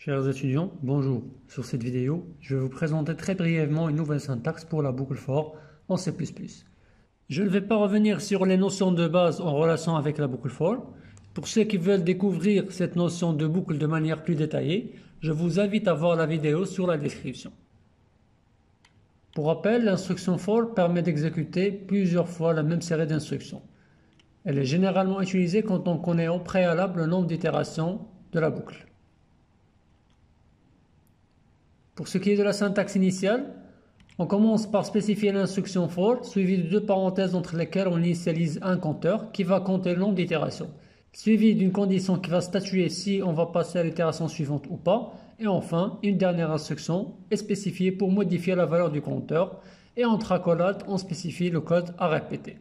Chers étudiants, bonjour. Sur cette vidéo, je vais vous présenter très brièvement une nouvelle syntaxe pour la boucle for en C++. Je ne vais pas revenir sur les notions de base en relation avec la boucle for. Pour ceux qui veulent découvrir cette notion de boucle de manière plus détaillée, je vous invite à voir la vidéo sur la description. Pour rappel, l'instruction for permet d'exécuter plusieurs fois la même série d'instructions. Elle est généralement utilisée quand on connaît au préalable le nombre d'itérations de la boucle. Pour ce qui est de la syntaxe initiale, on commence par spécifier l'instruction for, suivie de deux parenthèses entre lesquelles on initialise un compteur qui va compter le nombre d'itérations, suivi d'une condition qui va statuer si on va passer à l'itération suivante ou pas, et enfin, une dernière instruction est spécifiée pour modifier la valeur du compteur, et entre accolades, on spécifie le code à répéter.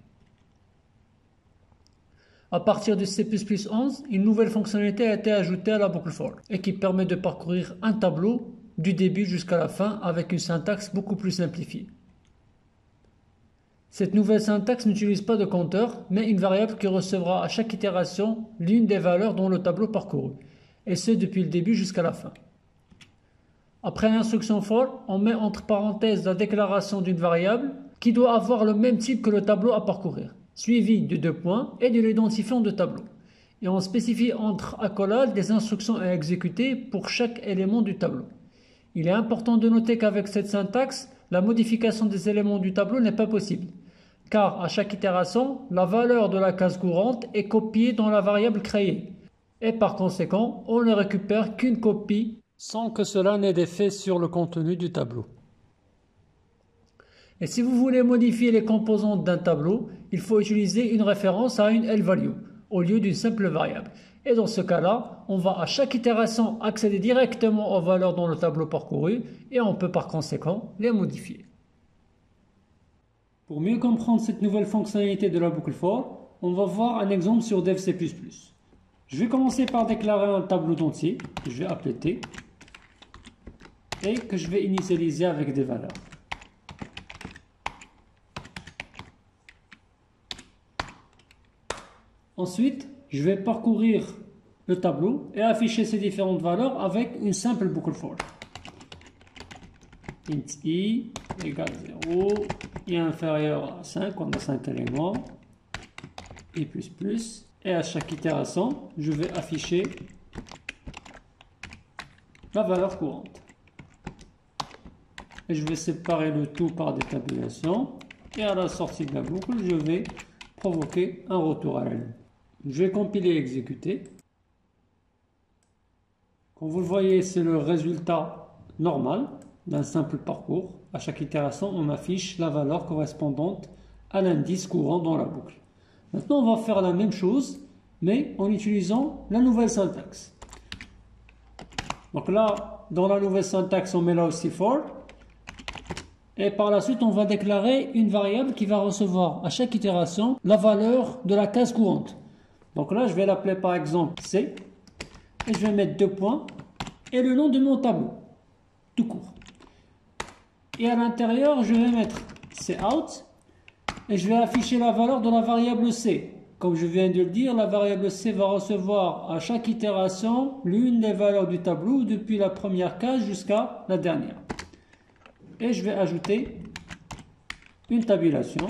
À partir du C++ 11, une nouvelle fonctionnalité a été ajoutée à la boucle for, et qui permet de parcourir un tableau du début jusqu'à la fin avec une syntaxe beaucoup plus simplifiée. Cette nouvelle syntaxe n'utilise pas de compteur, mais une variable qui recevra à chaque itération l'une des valeurs dans le tableau parcouru, et ce depuis le début jusqu'à la fin. Après l'instruction for, on met entre parenthèses la déclaration d'une variable qui doit avoir le même type que le tableau à parcourir, suivi de deux points et de l'identifiant de tableau. Et on spécifie entre accolades des instructions à exécuter pour chaque élément du tableau. Il est important de noter qu'avec cette syntaxe, la modification des éléments du tableau n'est pas possible, car à chaque itération, la valeur de la case courante est copiée dans la variable créée, et par conséquent, on ne récupère qu'une copie sans que cela n'ait d'effet sur le contenu du tableau. Et si vous voulez modifier les composantes d'un tableau, il faut utiliser une référence à une L-value, au lieu d'une simple variable. Et dans ce cas-là, on va à chaque itération accéder directement aux valeurs dans le tableau parcouru et on peut par conséquent les modifier. Pour mieux comprendre cette nouvelle fonctionnalité de la boucle for, on va voir un exemple sur Dev C++. Je vais commencer par déclarer un tableau d'entier que je vais appeler T et que je vais initialiser avec des valeurs. Ensuite, je vais parcourir le tableau et afficher ces différentes valeurs avec une simple boucle for. Int i égale 0 et inférieur à 5, on a 5 éléments, i++, et à chaque itération, je vais afficher la valeur courante. Et je vais séparer le tout par des tabulations, et à la sortie de la boucle, je vais provoquer un retour à la ligne. Je vais compiler et exécuter. Comme vous le voyez, c'est le résultat normal d'un simple parcours. À chaque itération, on affiche la valeur correspondante à l'indice courant dans la boucle. Maintenant, on va faire la même chose, mais en utilisant la nouvelle syntaxe. Donc là, dans la nouvelle syntaxe, on met là aussi for. Et par la suite, on va déclarer une variable qui va recevoir à chaque itération la valeur de la case courante. Donc là, je vais l'appeler par exemple C, et je vais mettre deux points, et le nom de mon tableau, tout court. Et à l'intérieur, je vais mettre Cout, et je vais afficher la valeur de la variable C. Comme je viens de le dire, la variable C va recevoir à chaque itération l'une des valeurs du tableau depuis la première case jusqu'à la dernière. Et je vais ajouter une tabulation.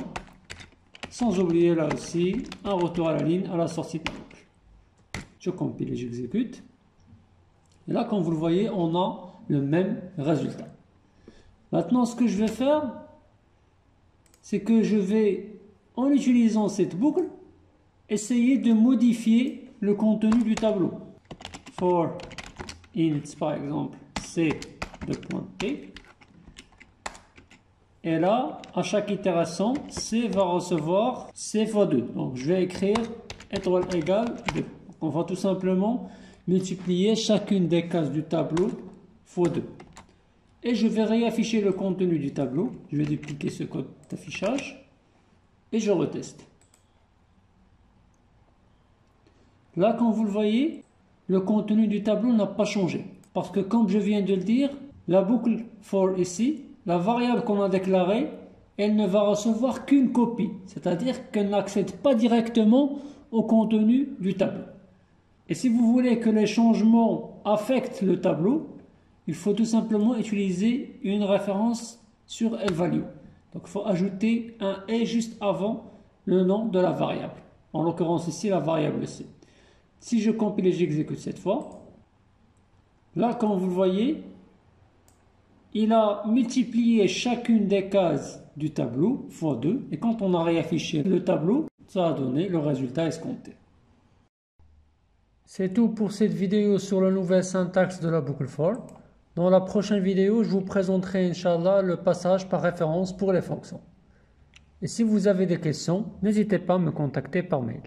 Sans oublier là aussi un retour à la ligne à la sortie de la boucle. Je compile et j'exécute. Et là, comme vous le voyez, on a le même résultat. Maintenant, ce que je vais faire, c'est que je vais, en utilisant cette boucle, essayer de modifier le contenu du tableau. For int, par exemple, c.t. Et là, à chaque itération, C va recevoir C fois 2. Donc, je vais écrire étoile égale 2. On va tout simplement multiplier chacune des cases du tableau fois 2. Et je vais réafficher le contenu du tableau. Je vais dupliquer ce code d'affichage. Et je reteste. Là, comme vous le voyez, le contenu du tableau n'a pas changé. Parce que, comme je viens de le dire, la boucle for ici, la variable qu'on a déclarée, elle ne va recevoir qu'une copie, c'est-à-dire qu'elle n'accède pas directement au contenu du tableau. Et si vous voulez que les changements affecte le tableau, il faut tout simplement utiliser une référence sur L-value. Donc il faut ajouter un et juste avant le nom de la variable. En l'occurrence ici la variable c. Si je compile et j'exécute cette fois, là comme vous le voyez, il a multiplié chacune des cases du tableau fois 2 et quand on a réaffiché le tableau, ça a donné le résultat escompté. C'est tout pour cette vidéo sur la nouvelle syntaxe de la boucle for. Dans la prochaine vidéo, je vous présenterai Inch'Allah le passage par référence pour les fonctions. Et si vous avez des questions, n'hésitez pas à me contacter par mail.